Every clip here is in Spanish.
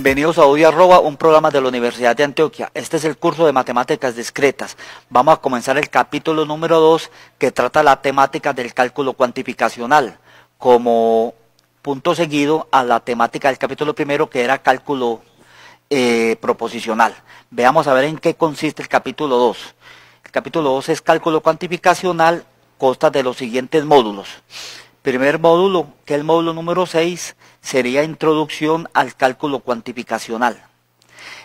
Bienvenidos a UDI Arroba, un programa de la Universidad de Antioquia. Este es el curso de Matemáticas Discretas. Vamos a comenzar el capítulo número 2, que trata la temática del cálculo cuantificacional, como punto seguido a la temática del capítulo primero, que era cálculo proposicional. Veamos a ver en qué consiste el capítulo 2. El capítulo 2 es cálculo cuantificacional, consta de los siguientes módulos. Primer módulo, que es el módulo número 6, sería introducción al cálculo cuantificacional.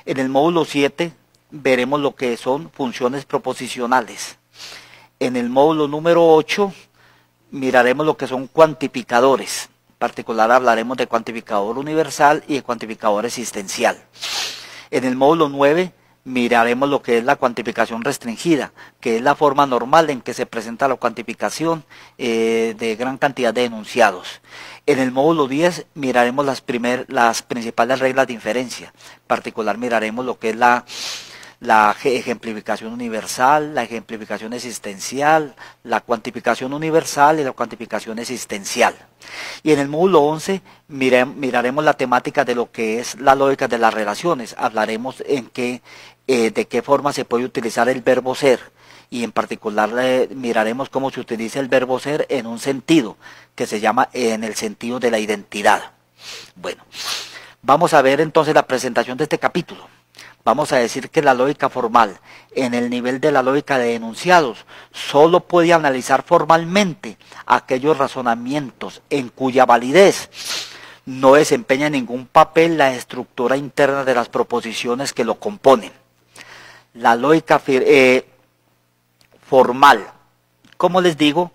En el módulo 7 veremos lo que son funciones proposicionales. En el módulo número 8 miraremos lo que son cuantificadores. En particular hablaremos de cuantificador universal y de cuantificador existencial. En el módulo 9 miraremos lo que es la cuantificación restringida, que es la forma normal en que se presenta la cuantificación de gran cantidad de enunciados. En el módulo 10 miraremos las principales reglas de inferencia. En particular miraremos lo que es la ejemplificación universal, la ejemplificación existencial, la cuantificación universal y la cuantificación existencial. Y en el módulo 11 miraremos la temática de lo que es la lógica de las relaciones. Hablaremos de qué forma se puede utilizar el verbo ser, y en particular miraremos cómo se utiliza el verbo ser en un sentido que se llama en el sentido de la identidad. Bueno, vamos a ver entonces la presentación de este capítulo. Vamos a decir que la lógica formal, en el nivel de la lógica de enunciados, solo puede analizar formalmente aquellos razonamientos en cuya validez no desempeña ningún papel la estructura interna de las proposiciones que lo componen. La lógica formal, como les digo,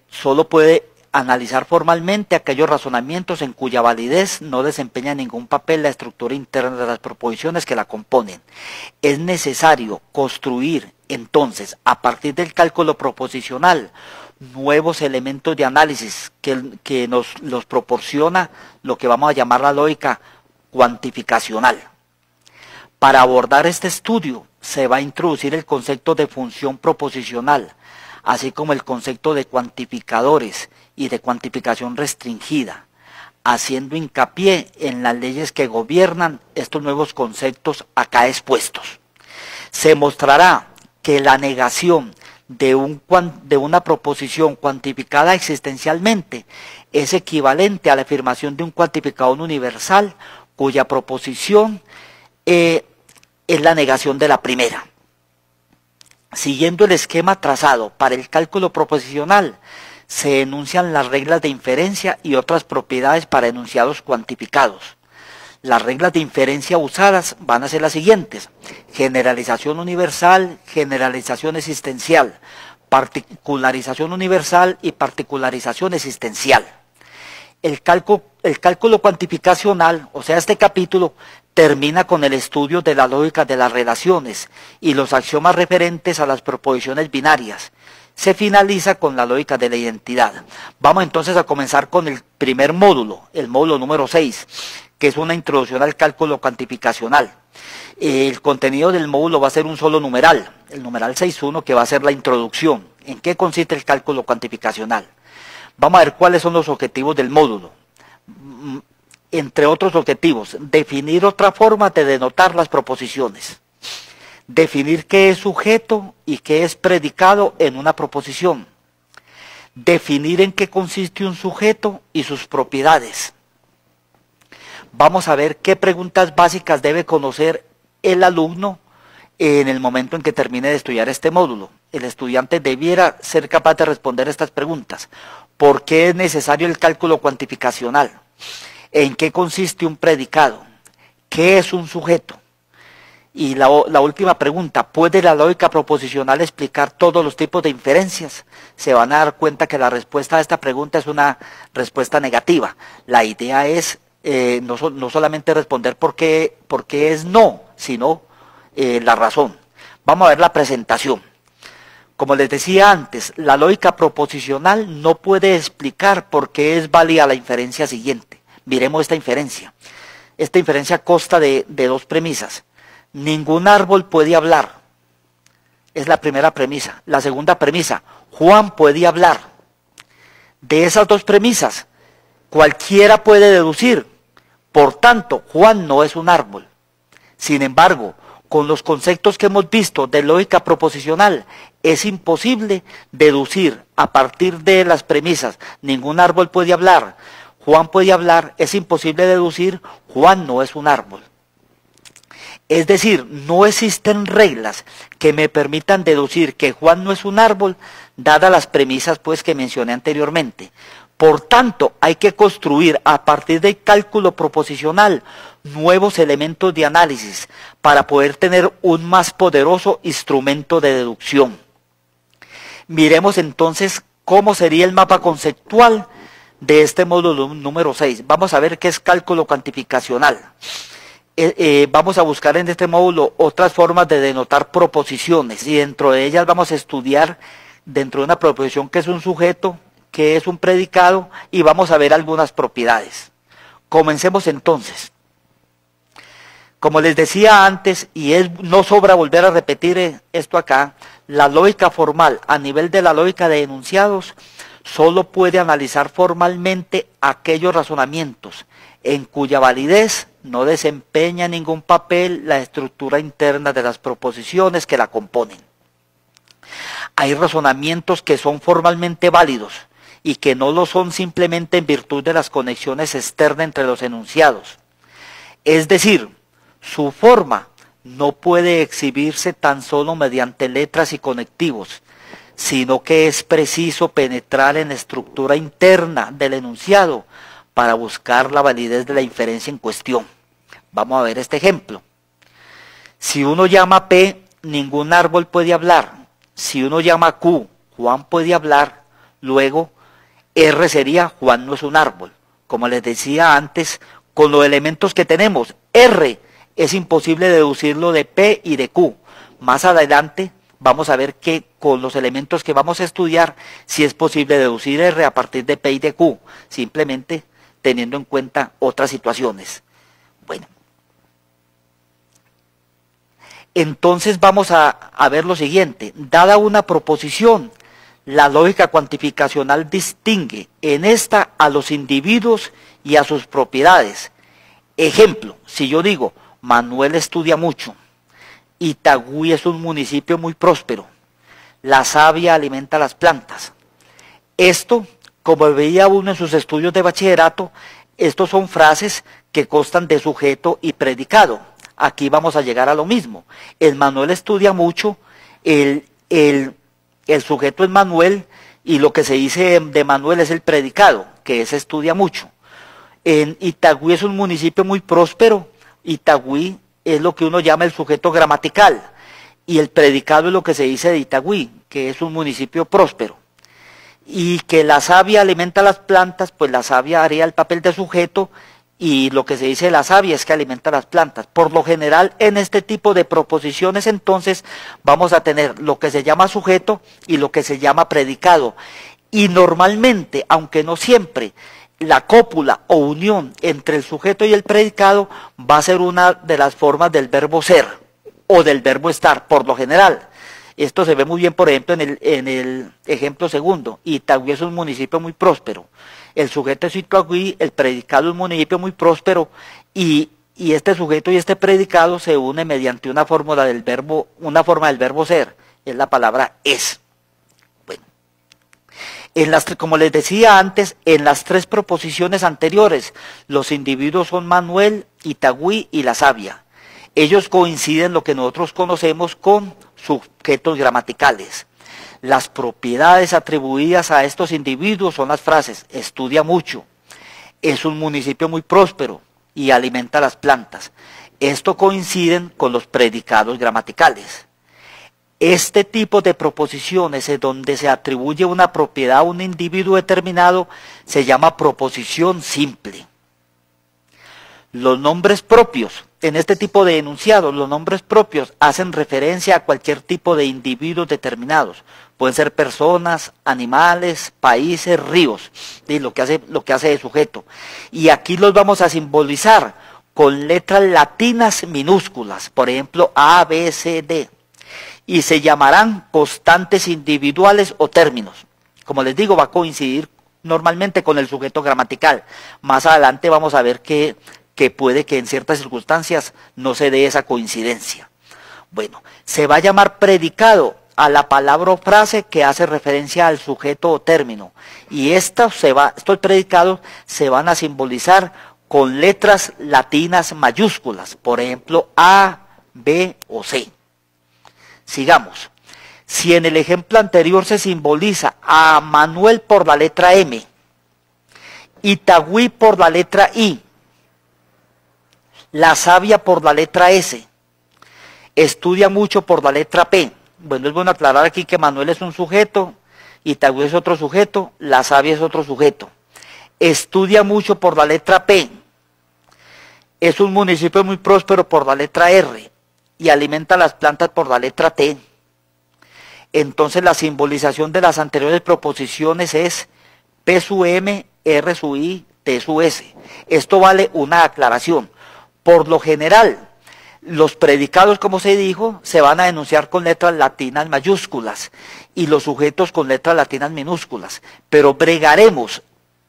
solo puede analizar formalmente aquellos razonamientos en cuya validez no desempeña ningún papel la estructura interna de las proposiciones que la componen. Es necesario construir, entonces, a partir del cálculo proposicional, nuevos elementos de análisis que nos los proporciona lo que vamos a llamar la lógica cuantificacional. Para abordar este estudio se va a introducir el concepto de función proposicional, así como el concepto de cuantificadores y de cuantificación restringida, haciendo hincapié en las leyes que gobiernan estos nuevos conceptos acá expuestos. Se mostrará que la negación de una proposición cuantificada existencialmente es equivalente a la afirmación de un cuantificador universal cuya proposición es la negación de la primera. Siguiendo el esquema trazado para el cálculo proposicional, se enuncian las reglas de inferencia y otras propiedades para enunciados cuantificados. Las reglas de inferencia usadas van a ser las siguientes: generalización universal, generalización existencial, particularización universal y particularización existencial. El cálculo cuantificacional, o sea, este capítulo, termina con el estudio de la lógica de las relaciones y los axiomas referentes a las proposiciones binarias. Se finaliza con la lógica de la identidad. Vamos entonces a comenzar con el primer módulo, el módulo número 6, que es una introducción al cálculo cuantificacional. El contenido del módulo va a ser un solo numeral, el numeral 6.1, que va a ser la introducción. ¿En qué consiste el cálculo cuantificacional? Vamos a ver cuáles son los objetivos del módulo. Entre otros objetivos, definir otra forma de denotar las proposiciones. Definir qué es sujeto y qué es predicado en una proposición. Definir en qué consiste un sujeto y sus propiedades. Vamos a ver qué preguntas básicas debe conocer el alumno en el momento en que termine de estudiar este módulo. El estudiante debiera ser capaz de responder estas preguntas. ¿Por qué es necesario el cálculo cuantificacional? ¿En qué consiste un predicado? ¿Qué es un sujeto? Y la última pregunta: ¿puede la lógica proposicional explicar todos los tipos de inferencias? Se van a dar cuenta que la respuesta a esta pregunta es una respuesta negativa. La idea es no solamente responder por qué es no, sino la razón. Vamos a ver la presentación. Como les decía antes, la lógica proposicional no puede explicar por qué es válida la inferencia siguiente. Miremos esta inferencia. Esta inferencia consta de dos premisas. Ningún árbol puede hablar. Es la primera premisa. La segunda premisa: Juan puede hablar. De esas dos premisas, cualquiera puede deducir Por tanto, Juan no es un árbol. Sin embargo, con los conceptos que hemos visto de lógica proposicional, es imposible deducir a partir de las premisas, ningún árbol puede hablar, Juan puede hablar, es imposible deducir, Juan no es un árbol. Es decir, no existen reglas que me permitan deducir que Juan no es un árbol, dadas las premisas pues que mencioné anteriormente. Por tanto, hay que construir a partir del cálculo proposicional nuevos elementos de análisis para poder tener un más poderoso instrumento de deducción. Miremos entonces cómo sería el mapa conceptual de este módulo número 6. Vamos a ver qué es cálculo cuantificacional. Vamos a buscar en este módulo otras formas de denotar proposiciones y dentro de ellas vamos a estudiar dentro de una proposición que es un sujeto, que es un predicado y vamos a ver algunas propiedades. Comencemos entonces. Como les decía antes, y no sobra volver a repetir esto acá, la lógica formal a nivel de la lógica de enunciados solo puede analizar formalmente aquellos razonamientos en cuya validez no desempeña ningún papel la estructura interna de las proposiciones que la componen. Hay razonamientos que son formalmente válidos y que no lo son simplemente en virtud de las conexiones externas entre los enunciados. Es decir, su forma no puede exhibirse tan solo mediante letras y conectivos, sino que es preciso penetrar en la estructura interna del enunciado para buscar la validez de la inferencia en cuestión. Vamos a ver este ejemplo. Si uno llama P, ningún árbol puede hablar. Si uno llama Q, Juan puede hablar. Luego, R sería Juan no es un árbol. Como les decía antes, con los elementos que tenemos, R es imposible deducirlo de P y de Q. Más adelante vamos a ver que con los elementos que vamos a estudiar, sí es posible deducir R a partir de P y de Q, simplemente teniendo en cuenta otras situaciones. Bueno, entonces vamos a ver lo siguiente. Dada una proposición, la lógica cuantificacional distingue en esta a los individuos y a sus propiedades. Ejemplo, si yo digo, Manuel estudia mucho, Itagüí es un municipio muy próspero, la savia alimenta las plantas. Esto, como veía uno en sus estudios de bachillerato, estos son frases que constan de sujeto y predicado. Aquí vamos a llegar a lo mismo. El Manuel estudia mucho, el sujeto es Manuel y lo que se dice de Manuel es el predicado, que es estudia mucho. En Itagüí es un municipio muy próspero, Itagüí es lo que uno llama el sujeto gramatical y el predicado es lo que se dice de Itagüí, que es un municipio próspero. Y que la savia alimenta las plantas, pues la savia haría el papel de sujeto y lo que se dice de la savia es que alimenta las plantas. Por lo general en este tipo de proposiciones entonces vamos a tener lo que se llama sujeto y lo que se llama predicado. Y normalmente, aunque no siempre, la cópula o unión entre el sujeto y el predicado va a ser una de las formas del verbo ser o del verbo estar, por lo general. Esto se ve muy bien, por ejemplo, en el ejemplo segundo. Itagüí es un municipio muy próspero. El sujeto es Itagüí, el predicado es un municipio muy próspero y este sujeto y este predicado se unen mediante una forma del verbo ser, es la palabra es. Bueno, como les decía antes, en las tres proposiciones anteriores, los individuos son Manuel, Itagüí y la savia. Ellos coinciden lo que nosotros conocemos con sujetos gramaticales. Las propiedades atribuidas a estos individuos son las frases, estudia mucho, es un municipio muy próspero y alimenta las plantas. Esto coinciden con los predicados gramaticales. Este tipo de proposiciones en donde se atribuye una propiedad a un individuo determinado se llama proposición simple. Los nombres propios, en este tipo de enunciados, los nombres propios hacen referencia a cualquier tipo de individuos determinados. Pueden ser personas, animales, países, ríos, y lo que hace de sujeto. Y aquí los vamos a simbolizar con letras latinas minúsculas, por ejemplo A, B, C, D. Y se llamarán constantes individuales o términos. Como les digo, va a coincidir normalmente con el sujeto gramatical. Más adelante vamos a ver qué que puede que en ciertas circunstancias no se dé esa coincidencia. Bueno, se va a llamar predicado a la palabra o frase que hace referencia al sujeto o término. Y estos predicados se van a simbolizar con letras latinas mayúsculas, por ejemplo, A, B o C. Sigamos. Si en el ejemplo anterior se simboliza a Manuel por la letra M, Itagüí por la letra I, La Sabia por la letra S, Estudia mucho por la letra P. Bueno, es bueno aclarar aquí que Manuel es un sujeto, Itagüí es otro sujeto, La Sabia es otro sujeto. Estudia mucho por la letra P. Es un municipio muy próspero por la letra R y alimenta las plantas por la letra T. Entonces la simbolización de las anteriores proposiciones es P su M, R su I, T su S. Esto vale una aclaración. Por lo general, los predicados, como se dijo, se van a enunciar con letras latinas mayúsculas y los sujetos con letras latinas minúsculas. Pero bregaremos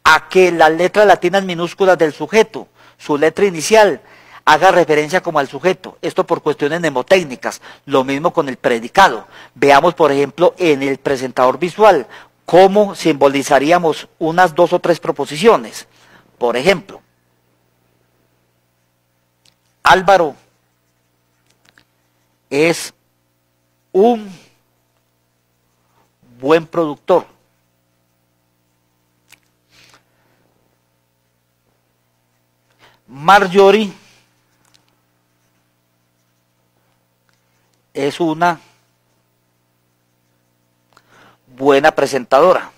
a que las letras latinas minúsculas del sujeto, su letra inicial, haga referencia como al sujeto. Esto por cuestiones mnemotécnicas. Lo mismo con el predicado. Veamos, por ejemplo, en el presentador visual, cómo simbolizaríamos unas 2 o 3 proposiciones. Por ejemplo, Álvaro es un buen productor. Marjorie es una buena presentadora.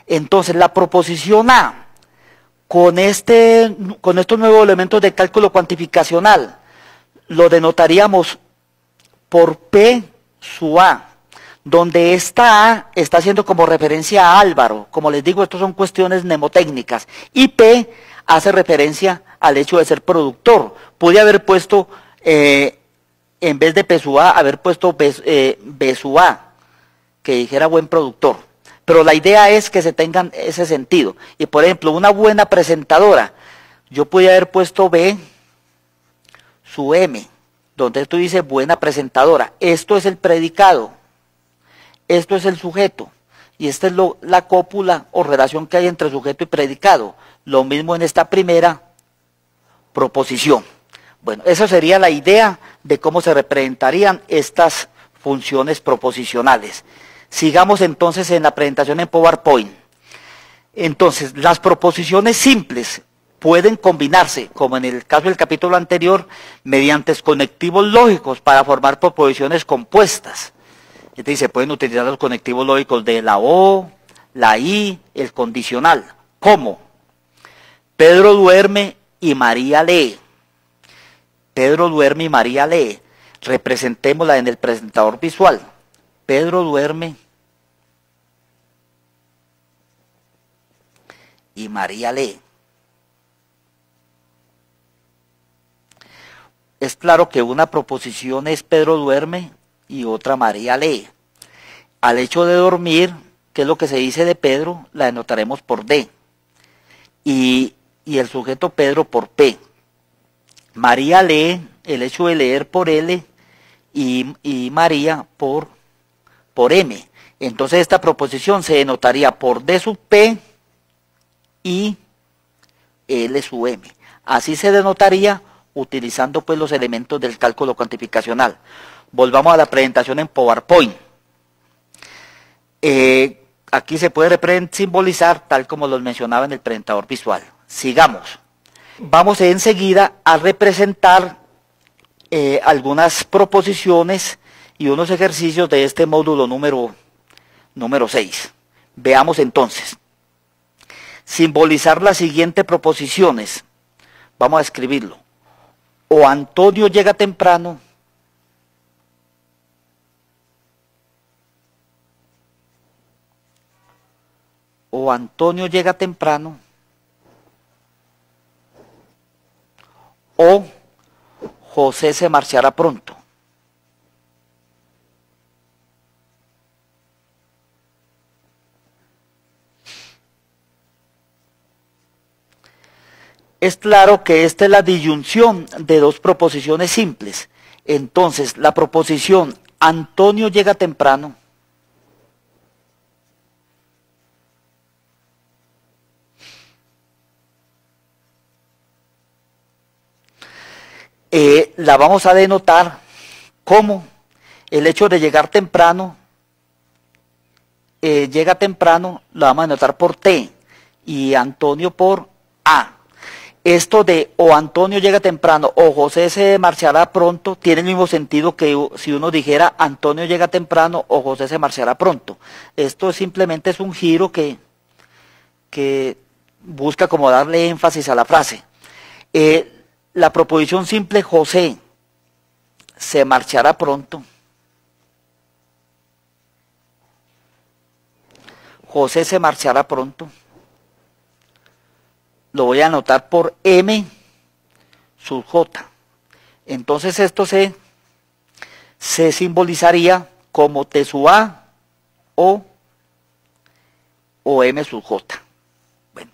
Entonces, la proposición A, con estos nuevos elementos de cálculo cuantificacional, lo denotaríamos por P su A, donde esta A está haciendo como referencia a Álvaro. Como les digo, estas son cuestiones mnemotécnicas. Y P hace referencia al hecho de ser productor. Pude haber puesto, en vez de P su A, haber puesto B su A, que dijera buen productor. Pero la idea es que se tengan ese sentido. Y por ejemplo, una buena presentadora, yo pude haber puesto B su M, donde tú dices buena presentadora. Esto es el predicado, esto es el sujeto, y esta es la cópula o relación que hay entre sujeto y predicado. Lo mismo en esta primera proposición. Bueno, esa sería la idea de cómo se representarían estas funciones proposicionales. Sigamos entonces en la presentación en PowerPoint. Entonces, las proposiciones simples pueden combinarse, como en el caso del capítulo anterior, mediante conectivos lógicos para formar proposiciones compuestas. Entonces, se pueden utilizar los conectivos lógicos de la O, la I, el condicional. ¿Cómo? Pedro duerme y María lee. Pedro duerme y María lee. Representémosla en el presentador visual. Pedro duerme y María lee. Es claro que una proposición es Pedro duerme y otra María lee. Al hecho de dormir, ¿qué es lo que se dice de Pedro? La denotaremos por D. Y el sujeto Pedro por P. María lee, el hecho de leer por L y María por M. Entonces esta proposición se denotaría por D sub P y L sub M. Así se denotaría utilizando pues los elementos del cálculo cuantificacional. Volvamos a la presentación en PowerPoint. Aquí se puede simbolizar tal como los mencionaba en el presentador visual. Sigamos. Vamos enseguida a representar algunas proposiciones y unos ejercicios de este módulo número 6. Veamos entonces. Simbolizar las siguientes proposiciones. Vamos a escribirlo. O Antonio llega temprano, o Antonio llega temprano, o José se marchará pronto. Es claro que esta es la disyunción de dos proposiciones simples. Entonces, la proposición Antonio llega temprano la vamos a denotar como el hecho de llegar temprano, llega temprano, lo vamos a denotar por T y Antonio por A. Esto de o Antonio llega temprano o José se marchará pronto tiene el mismo sentido que si uno dijera Antonio llega temprano o José se marchará pronto. Esto simplemente es un giro que busca como darle énfasis a la frase. La proposición simple José se marchará pronto. José se marchará pronto. Lo voy a anotar por M sub J. Entonces esto se simbolizaría como T sub A o M sub J. Bueno.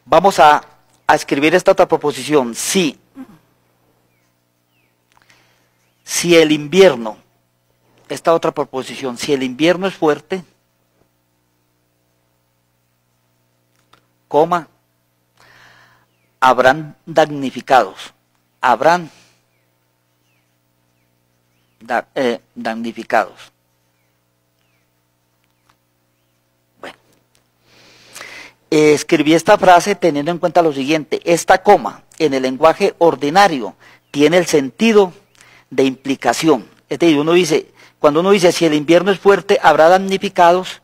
Vamos a escribir esta otra proposición. Si el invierno, esta otra proposición, si el invierno es fuerte, coma, habrán damnificados, damnificados. Bueno, escribí esta frase teniendo en cuenta lo siguiente: esta coma en el lenguaje ordinario tiene el sentido de implicación. Es decir, cuando uno dice si el invierno es fuerte, habrá damnificados,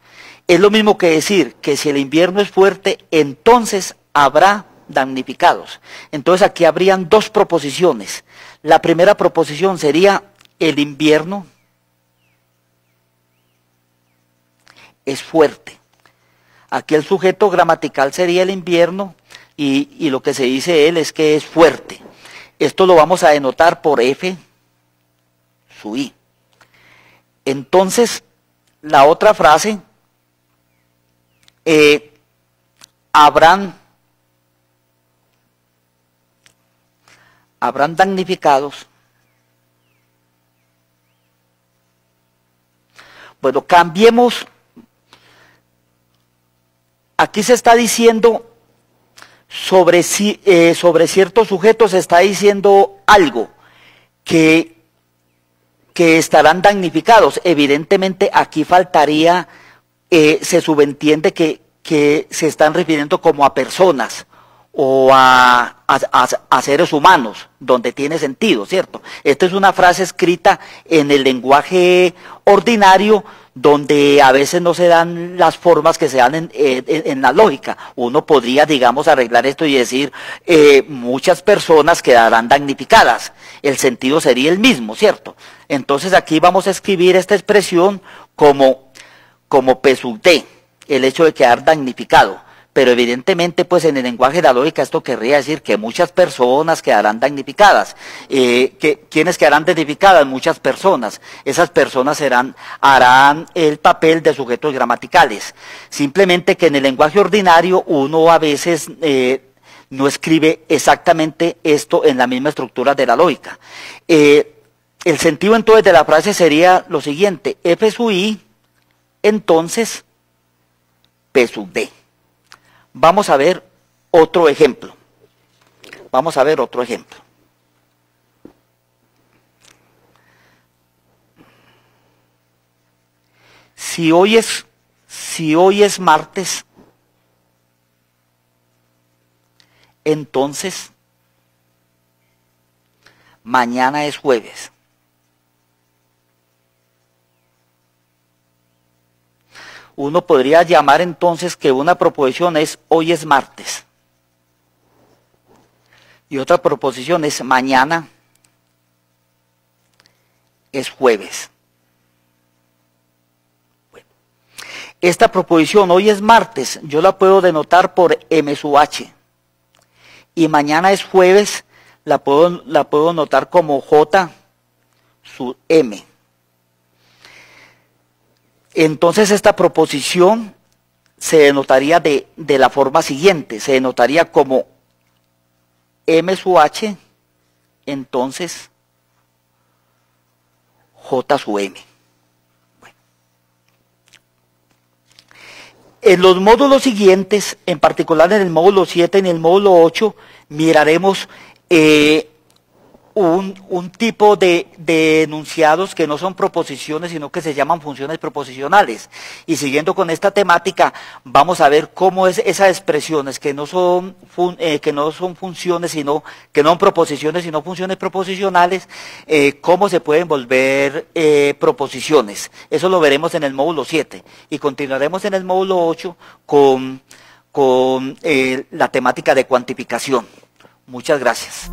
es lo mismo que decir que si el invierno es fuerte, entonces habrá damnificados. Entonces aquí habrían dos proposiciones. La primera proposición sería el invierno es fuerte. Aquí el sujeto gramatical sería el invierno y lo que se dice él es que es fuerte. Esto lo vamos a denotar por F sub I. Entonces, la otra frase, habrán damnificados. Bueno, cambiemos. Aquí se está diciendo sobre ciertos sujetos, se está diciendo algo que estarán damnificados. Evidentemente aquí faltaría, se subentiende que se están refiriendo como a personas o a seres humanos, donde tiene sentido, ¿cierto? Esta es una frase escrita en el lenguaje ordinario, donde a veces no se dan las formas que se dan en la lógica. Uno podría, digamos, arreglar esto y decir, muchas personas quedarán damnificadas. El sentido sería el mismo, ¿cierto? Entonces aquí vamos a escribir esta expresión como P sub D, el hecho de quedar damnificado. Pero evidentemente, pues en el lenguaje de la lógica esto querría decir que muchas personas quedarán damnificadas. ¿Quiénes quedarán damnificadas? Muchas personas. Esas personas harán el papel de sujetos gramaticales. Simplemente que en el lenguaje ordinario uno a veces no escribe exactamente esto en la misma estructura de la lógica. El sentido entonces de la frase sería lo siguiente: F sub I, entonces P sub D. Vamos a ver otro ejemplo. Si hoy es martes, entonces mañana es jueves. Uno podría llamar entonces que una proposición es hoy es martes. Y otra proposición es mañana es jueves. Bueno, esta proposición hoy es martes, yo la puedo denotar por M sub H. Y mañana es jueves, la puedo notar como J sub M. Entonces esta proposición se denotaría de la forma siguiente, se denotaría como M sub H, entonces J sub M. Bueno. En los módulos siguientes, en particular en el módulo 7 y en el módulo 8, miraremos un tipo de enunciados que no son proposiciones, sino que se llaman funciones proposicionales. Y siguiendo con esta temática, vamos a ver cómo es esas expresiones que no son funciones, sino que no son proposiciones, sino funciones proposicionales, cómo se pueden volver proposiciones. Eso lo veremos en el módulo 7 y continuaremos en el módulo 8 con la temática de cuantificación. Muchas gracias.